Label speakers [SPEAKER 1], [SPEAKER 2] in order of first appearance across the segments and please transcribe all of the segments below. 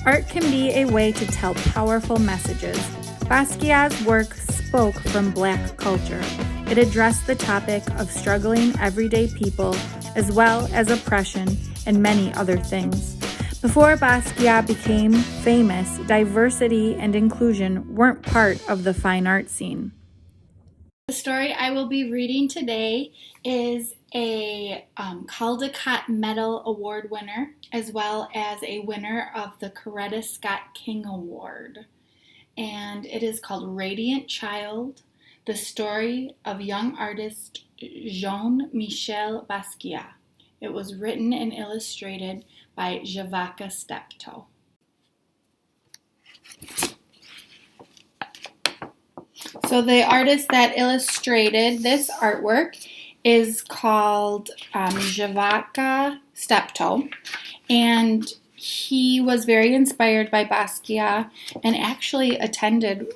[SPEAKER 1] Art can be a way to tell powerful messages. Basquiat's work spoke from Black culture. It addressed the topic of struggling everyday people, as well as oppression and many other things. Before Basquiat became famous, diversity and inclusion weren't part of the fine art scene.
[SPEAKER 2] The story I will be reading today is a Caldecott Medal Award winner, as well as a winner of the Coretta Scott King Award. And it is called Radiant Child, the story of young artist Jean-Michel Basquiat. It was written and illustrated by Javaka Steptoe. So the artist that illustrated this artwork is called Javaka Steptoe, and he was very inspired by Basquiat and actually attended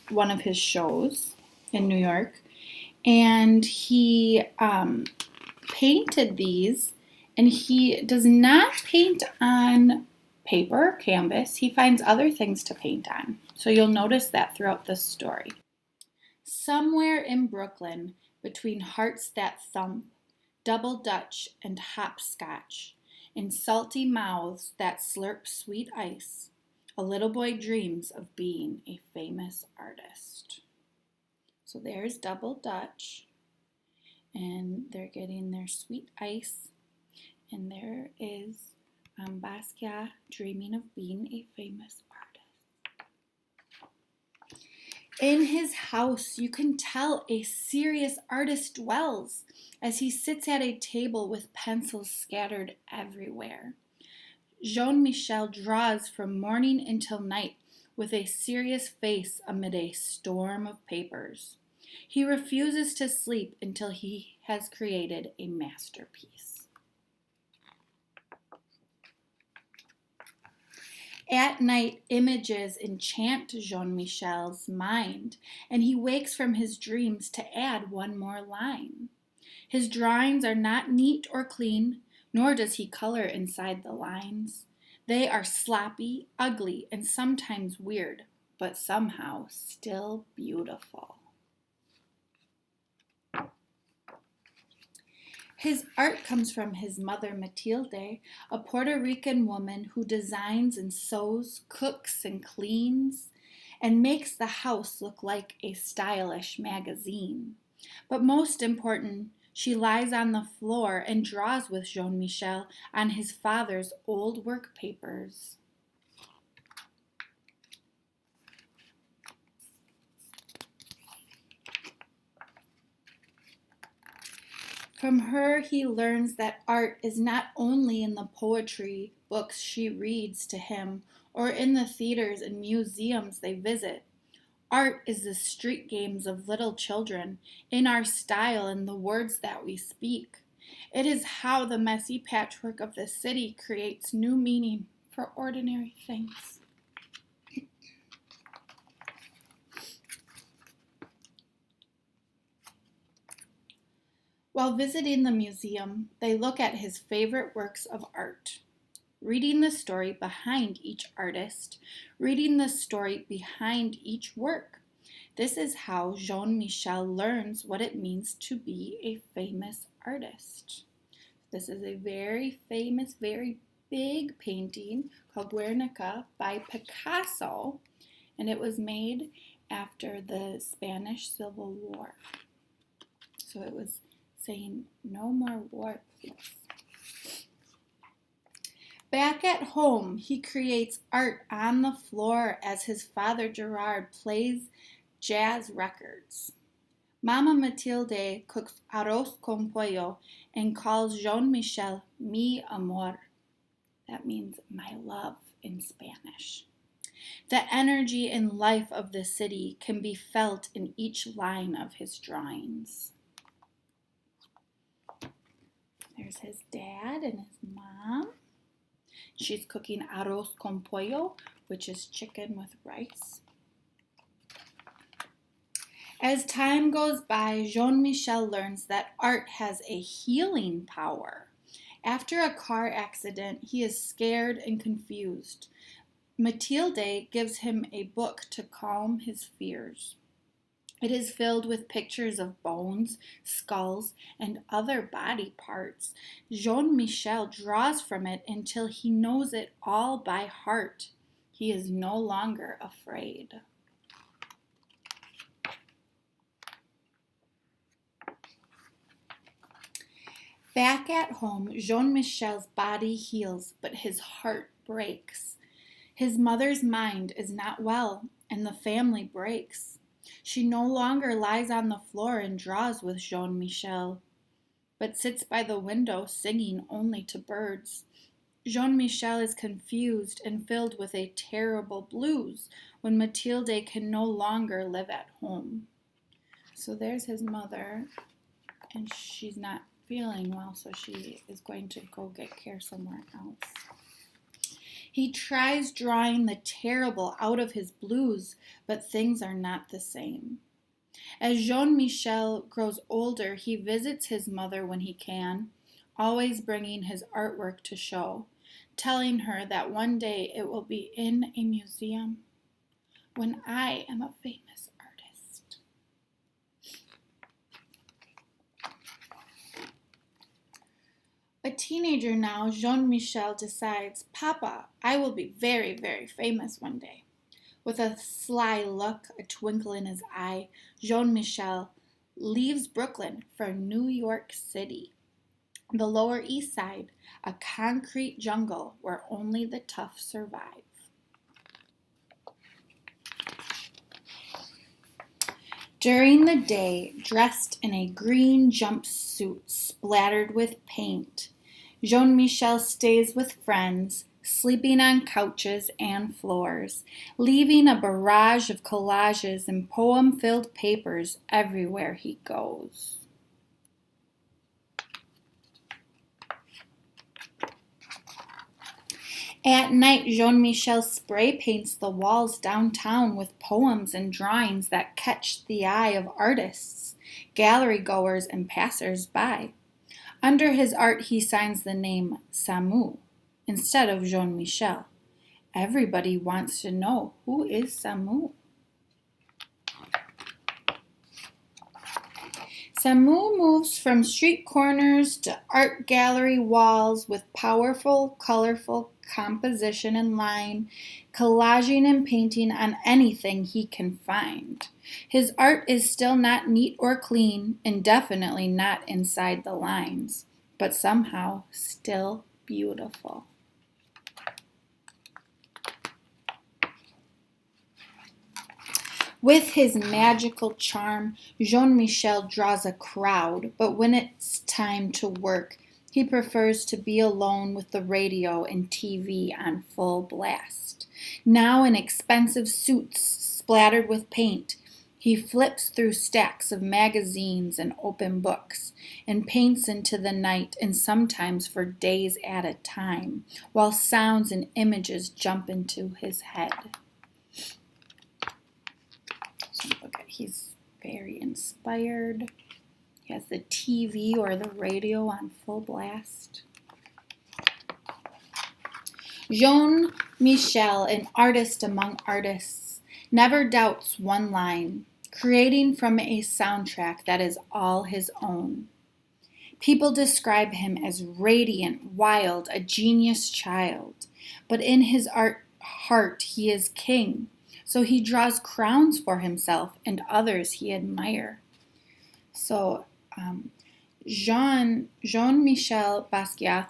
[SPEAKER 2] one of his shows in New York, and he painted these, and he does not paint on paper, canvas. He finds other things to paint on, so you'll notice that throughout this story. Somewhere in Brooklyn, between hearts that thump, double Dutch and hopscotch, in salty mouths that slurp sweet ice, a little boy dreams of being a famous artist. So there's double Dutch, and they're getting their sweet ice, and there is Basquiat dreaming of being a famous artist. In his house, you can tell a serious artist dwells as he sits at a table with pencils scattered everywhere. Jean-Michel draws from morning until night with a serious face amid a storm of papers. He refuses to sleep until he has created a masterpiece. At night, images enchant Jean-Michel's mind, and he wakes from his dreams to add one more line. His drawings are not neat or clean, nor does he color inside the lines. They are sloppy, ugly, and sometimes weird, but somehow still beautiful. His art comes from his mother, Matilde, a Puerto Rican woman who designs and sews, cooks and cleans, and makes the house look like a stylish magazine. But most important, she lies on the floor and draws with Jean-Michel on his father's old work papers. From her, he learns that art is not only in the poetry books she reads to him or in the theaters and museums they visit. Art is the street games of little children, in our style and the words that we speak. It is how the messy patchwork of the city creates new meaning for ordinary things. While visiting the museum, they look at his favorite works of art, reading the story behind each artist, reading the story behind each work. This is how Jean-Michel learns what it means to be a famous artist. This is a very famous, very big painting called Guernica by Picasso, and it was made after the Spanish Civil War. So it was saying, no more war, please. Back at home, he creates art on the floor as his father Gerard plays jazz records. Mama Matilde cooks arroz con pollo and calls Jean-Michel mi amor. That means my love in Spanish. The energy and life of the city can be felt in each line of his drawings. There's his dad and his mom. She's cooking arroz con pollo, which is chicken with rice. As time goes by, Jean-Michel learns that art has a healing power. After a car accident, he is scared and confused, Mathilde gives him a book to calm his fears. It is filled with pictures of bones, skulls, and other body parts. Jean-Michel draws from it until he knows it all by heart. He is no longer afraid. Back at home, Jean-Michel's body heals, but his heart breaks. His mother's mind is not well, and the family breaks. She no longer lies on the floor and draws with Jean-Michel, but sits by the window singing only to birds. Jean-Michel is confused and filled with a terrible blues when Mathilde can no longer live at home. So there's his mother, and she's not feeling well, so she is going to go get care somewhere else. He tries drawing the terrible out of his blues, but things are not the same. As Jean-Michel grows older, he visits his mother when he can, always bringing his artwork to show, telling her that one day it will be in a museum when I am a famous artist. A teenager now, Jean-Michel decides, Papa, I will be very, very famous one day. With a sly look, a twinkle in his eye, Jean-Michel leaves Brooklyn for New York City, the Lower East Side, a concrete jungle where only the tough survive. During the day, dressed in a green jumpsuit splattered with paint, Jean-Michel stays with friends, sleeping on couches and floors, leaving a barrage of collages and poem-filled papers everywhere he goes. At night, Jean-Michel spray paints the walls downtown with poems and drawings that catch the eye of artists, gallery goers, and passers-by. Under his art, he signs the name Samu instead of Jean-Michel. Everybody wants to know, who is Samu? Samu moves from street corners to art gallery walls with powerful, colorful composition and line, collaging and painting on anything he can find. His art is still not neat or clean, and definitely not inside the lines, but somehow still beautiful. With his magical charm, Jean-Michel draws a crowd, but when it's time to work, he prefers to be alone with the radio and TV on full blast. Now in expensive suits splattered with paint, he flips through stacks of magazines and open books and paints into the night, and sometimes for days at a time, while sounds and images jump into his head. So look at, he's very inspired. He has the TV or the radio on full blast. Jean-Michel, an artist among artists, never doubts one line, creating from a soundtrack that is all his own. People describe him as radiant, wild, a genius child, but in his heart he is king, so he draws crowns for himself and others he admires. So Jean-Michel Basquiat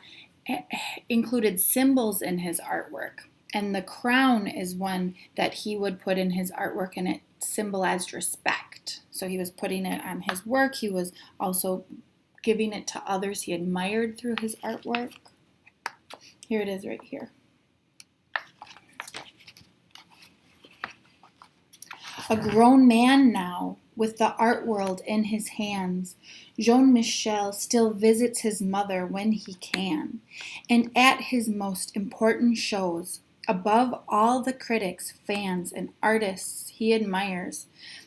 [SPEAKER 2] included symbols in his artwork, and the crown is one that he would put in his artwork, and it symbolized respect. So he was putting it on his work. He was also giving it to others he admired through his artwork. Here it is right here. A grown man now, with the art world in his hands, Jean-Michel still visits his mother when he can, and at his most important shows, above all the critics, fans, and artists he admires,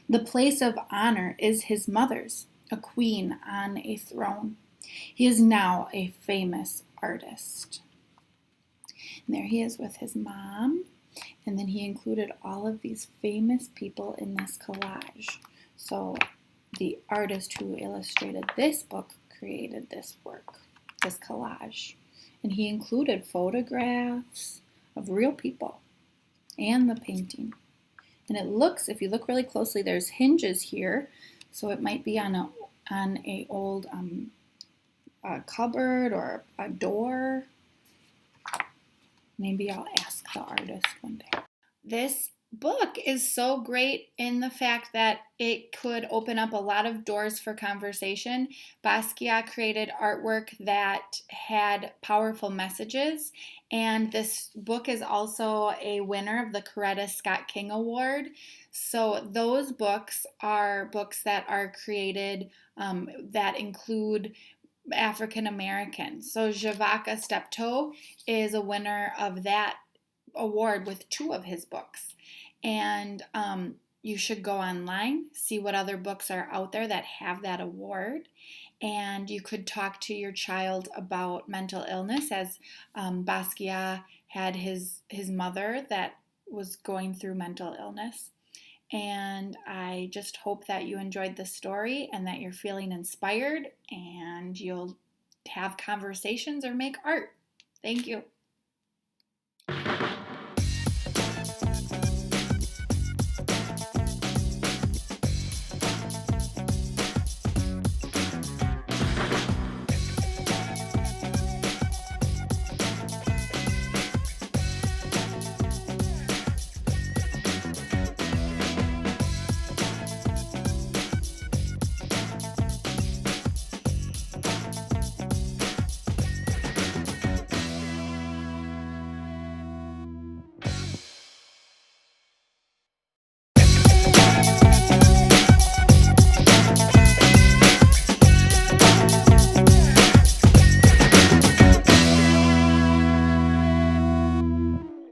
[SPEAKER 2] the place of honor is his mother's, a queen on a throne. He is now a famous artist. And there he is with his mom. And then he included all of these famous people in this collage. So the artist who illustrated this book created this work, this collage. And he included photographs of real people and the painting. And it looks, if you look really closely, there's hinges here. So it might be on a old cupboard or a door. Maybe I'll ask the artist one day. This book is so great in the fact that it could open up a lot of doors for conversation. Basquiat created artwork that had powerful messages, and this book is also a winner of the Coretta Scott King Award. So those books are books that are created that include African Americans. So Javaka Steptoe is a winner of that award with 2 of his books. And you should go online, see what other books are out there that have that award. And you could talk to your child about mental illness, as Basquiat had his mother that was going through mental illness. And I just hope that you enjoyed the story and that you're feeling inspired and you'll have conversations or make art. Thank you.